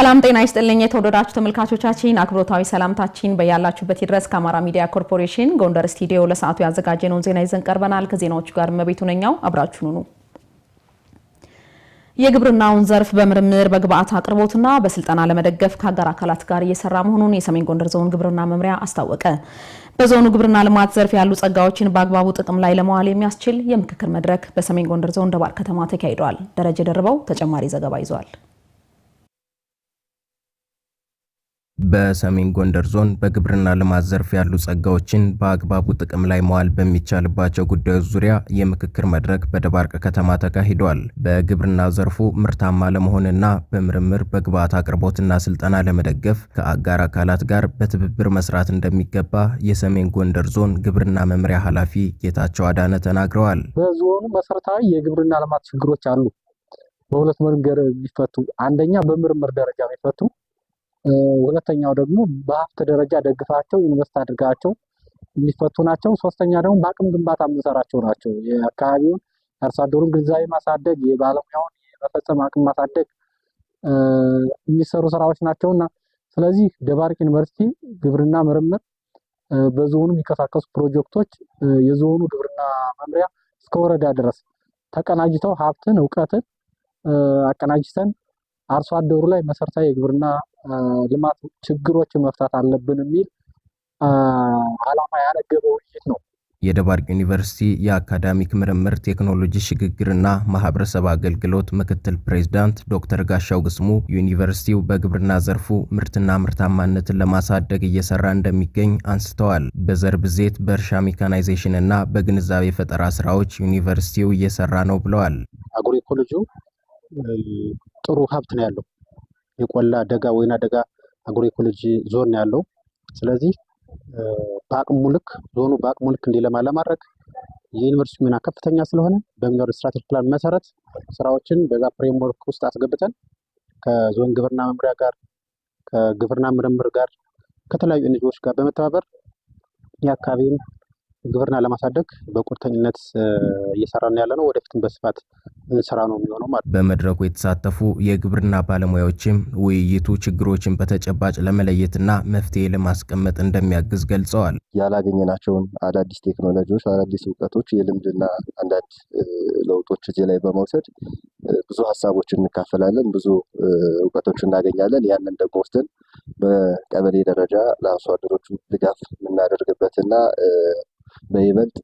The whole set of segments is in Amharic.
ሰላም ጤና ይስጥልኝ የተወደዳችሁ ተመልካቾቻችን አክብሮታዊ ሰላምታችን በያላችሁበት ይድረስ። ከአማራ ሚዲያ ኮርፖሬሽን ጎንደር ስቱዲዮ ለሰዓቱ ያዘጋጀነውን ዜና ይዘን ቀርበናል። ከዜናዎቹ ጋር መቤቱ ነኛው አብራችሁኑ ነው። የግብርናውን ዘርፍ በምርምር በግብአት አቅርቦትና በስልጠና ለመደገፍ ከአጋር አካላት ጋር እየሰራ መሆኑን የሰሜን ጎንደር ዞን ግብርና መምሪያ አስታወቀ። በዞኑ ግብርና ልማት ዘርፍ ያሉ ጸጋዎችን በአግባቡ ጥቅም ላይ ለማዋል የሚያስችል የምክክር መድረክ በሰሜን ጎንደር ዞን ደባርቅ ከተማ ተካሂዷል። ደረጀ ደርበው ተጨማሪ ዘገባ ይዟል። በሰሜን ጎንደር ዞን በግብርና ልማት ዘርፍ ያሉ ጸጋዎችን በአግባቡ ጥቅም ላይ መዋል በሚቻልባቸው ጉዳዮች ዙሪያ የምክክር መድረክ በደባርቅ ከተማ ተካሂዷል። በግብርና ዘርፉ ምርታማ ለመሆንና በምርምር በግብአት አቅርቦትና ስልጠና ለመደገፍ ከአጋር አካላት ጋር በትብብር መስራት እንደሚገባ የሰሜን ጎንደር ዞን ግብርና መምሪያ ኃላፊ ጌታቸው አዳነ ተናግረዋል። በዞኑ መሰረታዊ የግብርና ልማት ችግሮች አሉ። በሁለት መንገድ የሚፈቱ፣ አንደኛ በምርምር ደረጃ የሚፈቱ፣ ሁለተኛው ደግሞ በሀብት ደረጃ ደግፋቸው ኢንቨስት አድርጋቸው የሚፈቱ ናቸው። ሶስተኛ ደግሞ በአቅም ግንባታ የምንሰራቸው ናቸው። የአካባቢውን አርሶ አደሩን ግንዛቤ ማሳደግ፣ የባለሙያውን የመፈጸም አቅም ማሳደግ የሚሰሩ ስራዎች ናቸውና ስለዚህ ደባርቅ ዩኒቨርሲቲ ግብርና ምርምር በዞኑ የሚንቀሳቀሱ ፕሮጀክቶች የዞኑ ግብርና መምሪያ እስከ ወረዳ ድረስ ተቀናጅተው ሀብትን እውቀትን አቀናጅተን አርሶ አደሩ ላይ መሰረታዊ የግብርና ልማት ችግሮችን መፍታት አለብን የሚል ዓላማ ያነገበ ውይይት ነው። የደባርቅ ዩኒቨርሲቲ የአካዳሚክ ምርምር ቴክኖሎጂ ሽግግርና ማህበረሰብ አገልግሎት ምክትል ፕሬዝዳንት ዶክተር ጋሻው ግስሙ ዩኒቨርሲቲው በግብርና ዘርፉ ምርትና ምርታማነትን ለማሳደግ እየሰራ እንደሚገኝ አንስተዋል። በዘር ብዜት፣ በእርሻ ሜካናይዜሽን እና በግንዛቤ ፈጠራ ስራዎች ዩኒቨርሲቲው እየሰራ ነው ብለዋል። አግሮ ኢኮሎጂው ጥሩ ሀብት ነው ያለው። የቆላ ደጋ ወይና ደጋ አግሮ ኢኮሎጂ ዞን ያለው። ስለዚህ በአቅሙ ልክ ዞኑ በአቅሙ ልክ እንዲለማ ለማድረግ የዩኒቨርሲቲ ሚና ከፍተኛ ስለሆነ በሚኖር ስትራቴጂክ ፕላን መሰረት ስራዎችን በዛ ፍሬምወርክ ውስጥ አስገብተን ከዞን ግብርና መምሪያ ጋር ከግብርና ምርምር ጋር ከተለያዩ ኤንጂኦዎች ጋር በመተባበር የአካባቢውን ግብርና ለማሳደግ በቁርጠኝነት እየሰራን ያለ ነው። ወደፊትም በስፋት እንሰራ ነው የሚሆነው ማለት። በመድረኩ የተሳተፉ የግብርና ባለሙያዎችም ውይይቱ ችግሮችን በተጨባጭ ለመለየትና መፍትሄ ለማስቀመጥ እንደሚያግዝ ገልጸዋል። ያላገኘናቸውን አዳዲስ ቴክኖሎጂዎች፣ አዳዲስ እውቀቶች፣ የልምድና አንዳንድ ለውጦች እዚህ ላይ በመውሰድ ብዙ ሀሳቦችን እንካፈላለን፣ ብዙ እውቀቶች እናገኛለን። ያንን ደግሞ ወስደን በቀበሌ ደረጃ ለአርሶ አደሮቹ ድጋፍ የምናደርግበትና በይበልጥ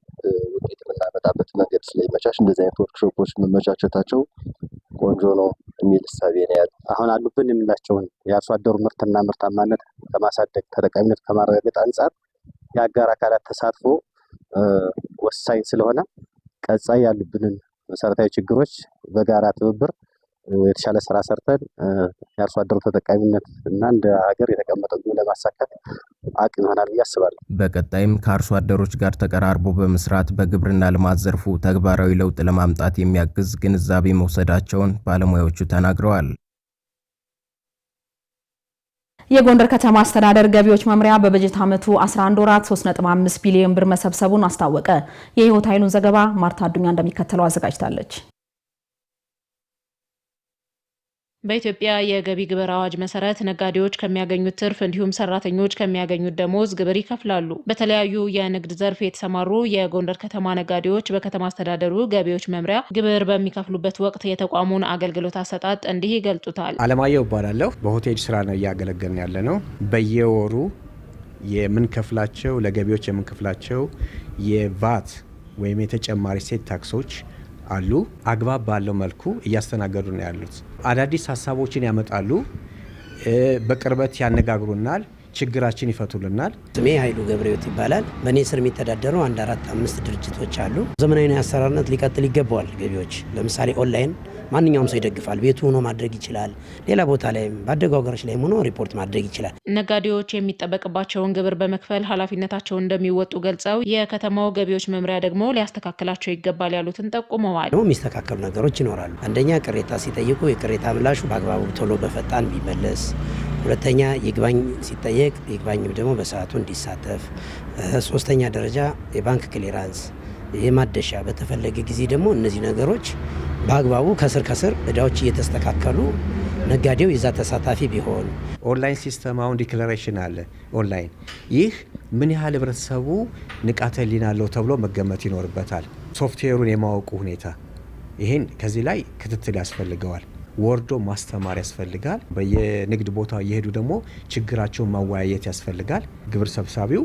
ውጤት የምናመጣበት መንገድ ስለሚመቻች እንደዚህ አይነት ወርክሾፖች መመቻቸታቸው ቆንጆ ነው የሚል እሳቤ ነው ያለው። አሁን አሉብን የምንላቸውን የአርሶ አደሩ ምርትና ምርታማነት ከማሳደግ ተጠቃሚነት ከማረጋገጥ አንጻር የአጋር አካላት ተሳትፎ ወሳኝ ስለሆነ ቀጣይ ያሉብንን መሰረታዊ ችግሮች በጋራ ትብብር የተሻለ ስራ ሰርተን የአርሶ አደሩ ተጠቃሚነት እና እንደ ሀገር የተቀመጠውን ለማሳካት አቅም ይሆናል ብዬ አስባለሁ። በቀጣይም ከአርሶ አደሮች ጋር ተቀራርቦ በመስራት በግብርና ልማት ዘርፉ ተግባራዊ ለውጥ ለማምጣት የሚያግዝ ግንዛቤ መውሰዳቸውን ባለሙያዎቹ ተናግረዋል። የጎንደር ከተማ አስተዳደር ገቢዎች መምሪያ በበጀት ዓመቱ 11 ወራት 3.5 ቢሊዮን ብር መሰብሰቡን አስታወቀ። የህይወት ኃይሉን ዘገባ ማርታ አዱኛ እንደሚከተለው አዘጋጅታለች። በኢትዮጵያ የገቢ ግብር አዋጅ መሰረት ነጋዴዎች ከሚያገኙት ትርፍ እንዲሁም ሰራተኞች ከሚያገኙት ደሞዝ ግብር ይከፍላሉ። በተለያዩ የንግድ ዘርፍ የተሰማሩ የጎንደር ከተማ ነጋዴዎች በከተማ አስተዳደሩ ገቢዎች መምሪያ ግብር በሚከፍሉበት ወቅት የተቋሙን አገልግሎት አሰጣጥ እንዲህ ይገልጹታል። አለማየሁ እባላለሁ። በሆቴል ስራ ነው እያገለገልን ያለ ነው። በየወሩ የምንከፍላቸው ለገቢዎች የምንከፍላቸው የቫት ወይም የተጨማሪ ሴት ታክሶች አሉ። አግባብ ባለው መልኩ እያስተናገዱ ነው ያሉት። አዳዲስ ሀሳቦችን ያመጣሉ፣ በቅርበት ያነጋግሩናል፣ ችግራችን ይፈቱልናል። ስሜ ኃይሉ ገብረሕይወት ይባላል። በእኔ ስር የሚተዳደሩ 1 4 5 ድርጅቶች አሉ። ዘመናዊ አሰራርነት ሊቀጥል ይገባዋል። ገቢዎች ለምሳሌ ኦንላይን ማንኛውም ሰው ይደግፋል። ቤቱ ሆኖ ማድረግ ይችላል። ሌላ ቦታ ላይ ባደጉ ሀገሮች ላይ ሆኖ ሪፖርት ማድረግ ይችላል። ነጋዴዎች የሚጠበቅባቸውን ግብር በመክፈል ኃላፊነታቸውን እንደሚወጡ ገልጸው የከተማው ገቢዎች መምሪያ ደግሞ ሊያስተካክላቸው ይገባል ያሉትን ጠቁመዋል። የሚስተካከሉ ነገሮች ይኖራሉ። አንደኛ ቅሬታ ሲጠይቁ የቅሬታ ምላሹ በአግባቡ ቶሎ በፈጣን ቢመለስ፣ ሁለተኛ ይግባኝ ሲጠየቅ ይግባኝም ደግሞ በሰዓቱ እንዲሳተፍ፣ ሶስተኛ ደረጃ የባንክ ክሊራንስ የማደሻ በተፈለገ ጊዜ ደግሞ እነዚህ ነገሮች በአግባቡ ከስር እዳዎች እየተስተካከሉ ነጋዴው የዛ ተሳታፊ ቢሆን። ኦንላይን ሲስተም አሁን ዲክላሬሽን አለ ኦንላይን። ይህ ምን ያህል ህብረተሰቡ ንቃተ ህሊና አለው ተብሎ መገመት ይኖርበታል። ሶፍትዌሩን የማወቁ ሁኔታ ይህን ከዚህ ላይ ክትትል ያስፈልገዋል። ወርዶ ማስተማር ያስፈልጋል። በየንግድ ቦታ እየሄዱ ደግሞ ችግራቸውን ማወያየት ያስፈልጋል። ግብር ሰብሳቢው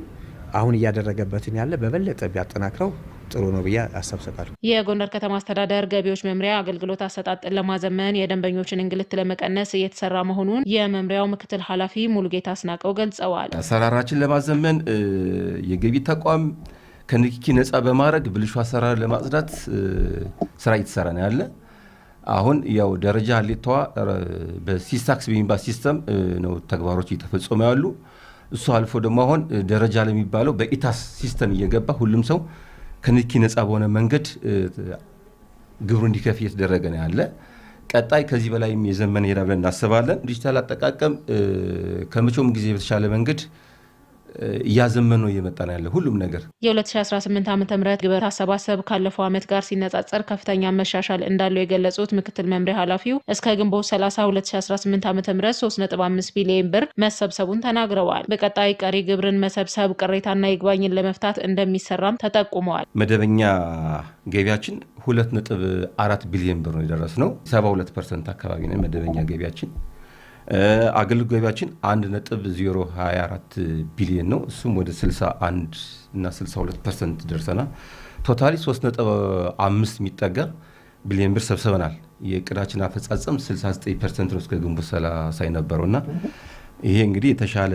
አሁን እያደረገበትን ያለ በበለጠ ቢያጠናክረው ጥሩ ነው ብዬ አሰብሰታለሁ። የጎንደር ከተማ አስተዳደር ገቢዎች መምሪያ አገልግሎት አሰጣጥን ለማዘመን የደንበኞችን እንግልት ለመቀነስ እየተሰራ መሆኑን የመምሪያው ምክትል ኃላፊ ሙሉጌታ አስናቀው ገልጸዋል። አሰራራችን ለማዘመን የገቢ ተቋም ከንክኪ ነፃ በማድረግ ብልሹ አሰራር ለማጽዳት ስራ እየተሰራ ነው ያለ። አሁን ያው ደረጃ ሀሌታዋ በሲስታክስ በሚባል ሲስተም ነው ተግባሮች እየተፈጸሙ ያሉ። እሱ አልፎ ደግሞ አሁን ደረጃ ለሚባለው በኢታስ ሲስተም እየገባ ሁሉም ሰው ከንክኪ ነፃ በሆነ መንገድ ግብሩ እንዲከፍል እየተደረገ ነው ያለ። ቀጣይ ከዚህ በላይም የዘመነ ይሄዳል ብለን እናስባለን። ዲጂታል አጠቃቀም ከመቼውም ጊዜ በተሻለ መንገድ እያዘመነው እየመጣ ነው ያለ ሁሉም ነገር። የ2018 ዓ.ም ግብር አሰባሰብ ካለፈው ዓመት ጋር ሲነጻጸር ከፍተኛ መሻሻል እንዳለው የገለጹት ምክትል መምሪያ ኃላፊው እስከ ግንቦት 30 2018 ዓ.ም 3.5 ቢሊዮን ብር መሰብሰቡን ተናግረዋል። በቀጣይ ቀሪ ግብርን መሰብሰብ፣ ቅሬታና ይግባኝን ለመፍታት እንደሚሰራም ተጠቁመዋል። መደበኛ ገቢያችን 2.4 ቢሊዮን ብር ነው የደረስነው። 72% አካባቢ ነው መደበኛ ገቢያችን። አገልግሎት ገቢያችን 1.024 ቢሊዮን ነው። እሱም ወደ 61 እና 62% ደርሰናል። ቶታሊ 3.5 የሚጠጋ ቢሊዮን ብር ሰብስበናል። የእቅዳችን አፈጻጸም 69% ነው እስከ ግንቦት 30 የነበረውና ይሄ እንግዲህ የተሻለ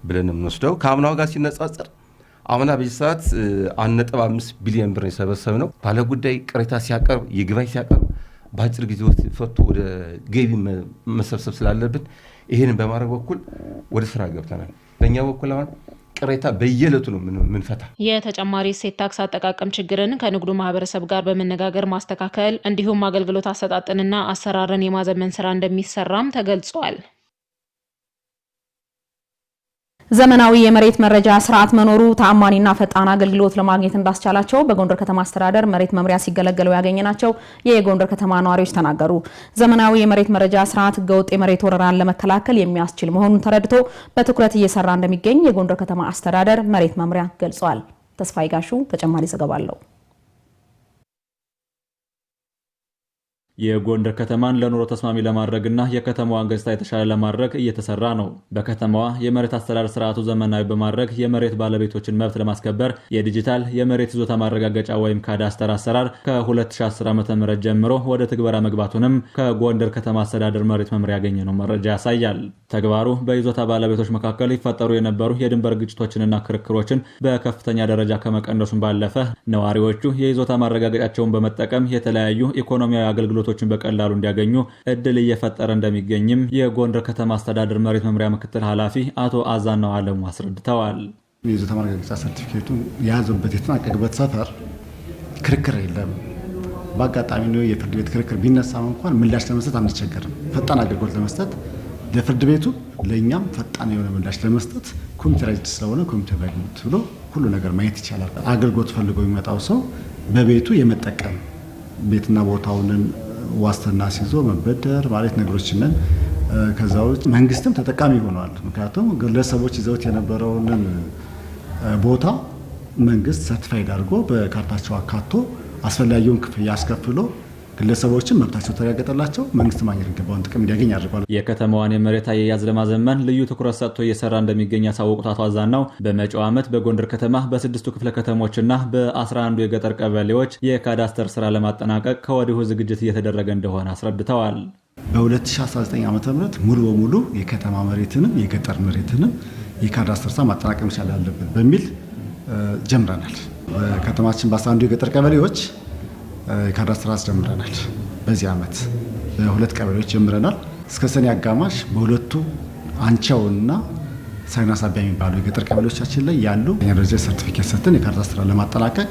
ብለን የምንወስደው ከአምናው ጋር ሲነጻጸር አምና በዚህ ሰዓት 1.5 ቢሊዮን ብር የሰበሰብነው። ባለጉዳይ ቅሬታ ሲያቀርብ ይግባኝ ሲያቀርብ በአጭር ጊዜ ፈቶ ወደ ገቢ መሰብሰብ ስላለብን ይህንን በማድረግ በኩል ወደ ስራ ገብተናል። በእኛ በኩል አሁን ቅሬታ በየዕለቱ ነው ምንፈታ። የተጨማሪ እሴት ታክስ አጠቃቀም ችግርን ከንግዱ ማህበረሰብ ጋር በመነጋገር ማስተካከል እንዲሁም አገልግሎት አሰጣጥንና አሰራርን የማዘመን ስራ እንደሚሰራም ተገልጿል። ዘመናዊ የመሬት መረጃ ስርዓት መኖሩ ተአማኒና ፈጣን አገልግሎት ለማግኘት እንዳስቻላቸው በጎንደር ከተማ አስተዳደር መሬት መምሪያ ሲገለገሉ ያገኘናቸው የጎንደር ከተማ ነዋሪዎች ተናገሩ። ዘመናዊ የመሬት መረጃ ስርዓት ህገወጥ የመሬት ወረራን ለመከላከል የሚያስችል መሆኑን ተረድቶ በትኩረት እየሰራ እንደሚገኝ የጎንደር ከተማ አስተዳደር መሬት መምሪያ ገልጿል። ተስፋይ ጋሹ ተጨማሪ ዘገባ አለው። የጎንደር ከተማን ለኑሮ ተስማሚ ለማድረግና የከተማዋን ገጽታ የተሻለ ለማድረግ እየተሰራ ነው። በከተማዋ የመሬት አስተዳደር ስርዓቱ ዘመናዊ በማድረግ የመሬት ባለቤቶችን መብት ለማስከበር የዲጂታል የመሬት ይዞታ ማረጋገጫ ወይም ካዳስተር አሰራር ከ2010 ዓ.ም ጀምሮ ወደ ትግበራ መግባቱንም ከጎንደር ከተማ አስተዳደር መሬት መምሪያ ያገኘነው መረጃ ያሳያል። ተግባሩ በይዞታ ባለቤቶች መካከል ይፈጠሩ የነበሩ የድንበር ግጭቶችንና ክርክሮችን በከፍተኛ ደረጃ ከመቀነሱም ባለፈ ነዋሪዎቹ የይዞታ ማረጋገጫቸውን በመጠቀም የተለያዩ ኢኮኖሚያዊ አገልግሎቶችን በቀላሉ እንዲያገኙ እድል እየፈጠረ እንደሚገኝም የጎንደር ከተማ አስተዳደር መሬት መምሪያ ምክትል ኃላፊ አቶ አዛናው አለሙ አስረድተዋል። የይዞታ ማረጋገጫ ሰርቲፊኬቱ የያዘበት የተጠናቀቀበት ሰፈር ክርክር የለም። በአጋጣሚ ነው የፍርድ ቤት ክርክር ቢነሳም እንኳን ምላሽ ለመስጠት አንቸገርም። ፈጣን አገልግሎት ለመስጠት ለፍርድ ቤቱ ለእኛም ፈጣን የሆነ ምላሽ ለመስጠት ኮምፒውተራይዝድ ስለሆነ ኮምፒውተር ላይ ብሎ ሁሉ ነገር ማየት ይቻላል። አገልግሎት ፈልጎ የሚመጣው ሰው በቤቱ የመጠቀም ቤትና ቦታውንን ዋስትና ሲዞ መበደር ማለት ነገሮችን ከዛ ውጭ መንግስትም ተጠቃሚ ሆኗል። ምክንያቱም ግለሰቦች ይዘውት የነበረውን ቦታ መንግስት ሰርቲፋይድ አድርጎ በካርታቸው አካቶ አስፈላጊውን ክፍያ አስከፍሎ ግለሰቦችን መብታቸው ተረጋገጠላቸው መንግስት ማግኘት የሚገባውን ጥቅም እንዲያገኝ አድርጓል። የከተማዋን የመሬት አያያዝ ለማዘመን ልዩ ትኩረት ሰጥቶ እየሰራ እንደሚገኝ ያሳወቁት አቶ አዛናው በመጪው ዓመት በጎንደር ከተማ በ6 ክፍለ ከተሞችና በ11 የገጠር ቀበሌዎች የካዳስተር ስራ ለማጠናቀቅ ከወዲሁ ዝግጅት እየተደረገ እንደሆነ አስረድተዋል። በ2019 ዓ.ም ሙሉ በሙሉ የከተማ መሬትንም የገጠር መሬትንም የካዳስተር ስራ ማጠናቀቅ መቻል አለብን በሚል ጀምረናል። በከተማችን በ11 የገጠር ቀበሌዎች የካዳስተር ስራ ጀምረናል። በዚህ ዓመት በሁለት ቀበሌዎች ጀምረናል። እስከ ሰኔ አጋማሽ በሁለቱ አንቻውና ሳይናስ አቢያ የሚባሉ የገጠር ቀበሌዎቻችን ላይ ያሉ የደረጃ ሰርቲፊኬት ሰጥተን የካዳስተር ስራ ለማጠናቀቅ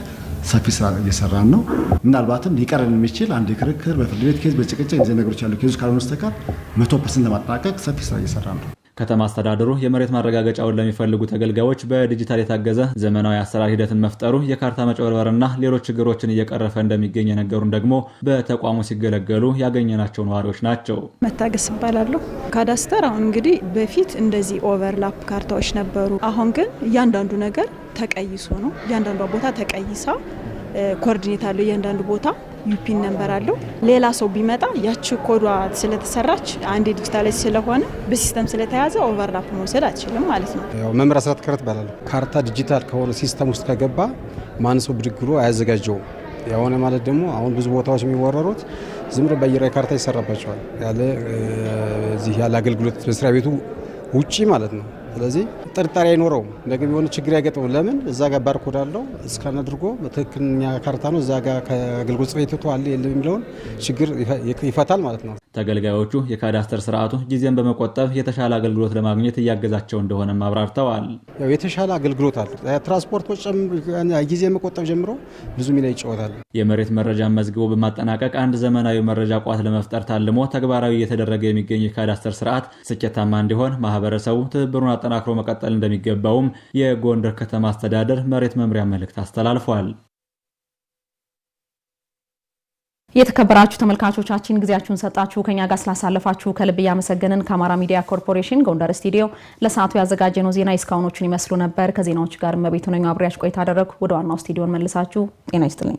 ሰፊ ስራ እየሰራን ነው። ምናልባትም ሊቀረን የሚችል አንድ ክርክር በፍርድ ቤት ኬዝ በጭቅጭቅ ጊዜ ነገሮች ያሉ ኬዞች ካልሆነ በስተቀር 100% ለማጠናቀቅ ሰፊ ስራ እየሰራን ነው። ከተማ አስተዳደሩ የመሬት ማረጋገጫውን ለሚፈልጉ ተገልጋዮች በዲጂታል የታገዘ ዘመናዊ አሰራር ሂደትን መፍጠሩ የካርታ መጨበርበርና ሌሎች ችግሮችን እየቀረፈ እንደሚገኝ የነገሩን ደግሞ በተቋሙ ሲገለገሉ ያገኘናቸው ነዋሪዎች ናቸው። መታገስ ይባላሉ። ካዳስተር አሁን እንግዲህ በፊት እንደዚህ ኦቨርላፕ ካርታዎች ነበሩ። አሁን ግን እያንዳንዱ ነገር ተቀይሶ ነው። እያንዳንዱ ቦታ ተቀይሳ ኮኦርዲኔት አለው። እያንዳንዱ ቦታ ዩፒን ነምበር አለው። ሌላ ሰው ቢመጣ ያቺ ኮዷ ስለተሰራች አንድ ዲጂታላይዝ ስለሆነ በሲስተም ስለተያዘ ኦቨርላፕ መውሰድ አትችልም ማለት ነው። ያው መምሪያ ስራት ከረት ባላል ካርታ ዲጂታል ከሆነ ሲስተም ውስጥ ከገባ ማን ሰው ብድግሩ አያዘጋጀው ያሆነ ማለት ደግሞ አሁን ብዙ ቦታዎች የሚወረሩት ዝም ብሎ በየራይ ካርታ ይሰራባቸዋል ያለ እዚህ ያለ አገልግሎት መስሪያ ቤቱ ውጪ ማለት ነው። ስለዚህ ጥርጣሬ አይኖረውም። እንደገና የሆነ ችግር ያገጠመው ለምን እዛ ጋር ባርኮድ አለው እስካን አድርጎ በትክክለኛ ካርታ ነው እዛ ጋር ከአገልግሎት ጽሕፈት ቤቱ አለ የለም የሚለውን ችግር ይፈታል ማለት ነው። ተገልጋዮቹ የካዳስተር ስርዓቱ ጊዜን በመቆጠብ የተሻለ አገልግሎት ለማግኘት እያገዛቸው እንደሆነ አብራርተዋል። ያው የተሻለ አገልግሎት አለ። ትራንስፖርት ወጪም ጊዜ መቆጠብ ጀምሮ ብዙ ሚና ይጫወታል። የመሬት መረጃን መዝግቦ በማጠናቀቅ አንድ ዘመናዊ መረጃ ቋት ለመፍጠር ታልሞ ተግባራዊ እየተደረገ የሚገኝ የካዳስተር ስርዓት ስኬታማ እንዲሆን ማህበረሰቡ ትብብሩን አጠናክሮ መቀጠል እንደሚገባውም የጎንደር ከተማ አስተዳደር መሬት መምሪያ መልእክት አስተላልፏል። የተከበራችሁ ተመልካቾቻችን ጊዜያችሁን ሰጣችሁ ከኛ ጋር ስላሳለፋችሁ ከልብ እያመሰገንን ከአማራ ሚዲያ ኮርፖሬሽን ጎንደር ስቱዲዮ ለሰዓቱ ያዘጋጀነው ዜና እስካሁኖቹን ይመስሉ ነበር። ከዜናዎቹ ጋር መቤቱ ነኝ አብሬያችሁ ቆይታ አደረኩ። ወደ ዋናው ስቱዲዮን መልሳችሁ ጤና ይስጥልኝ።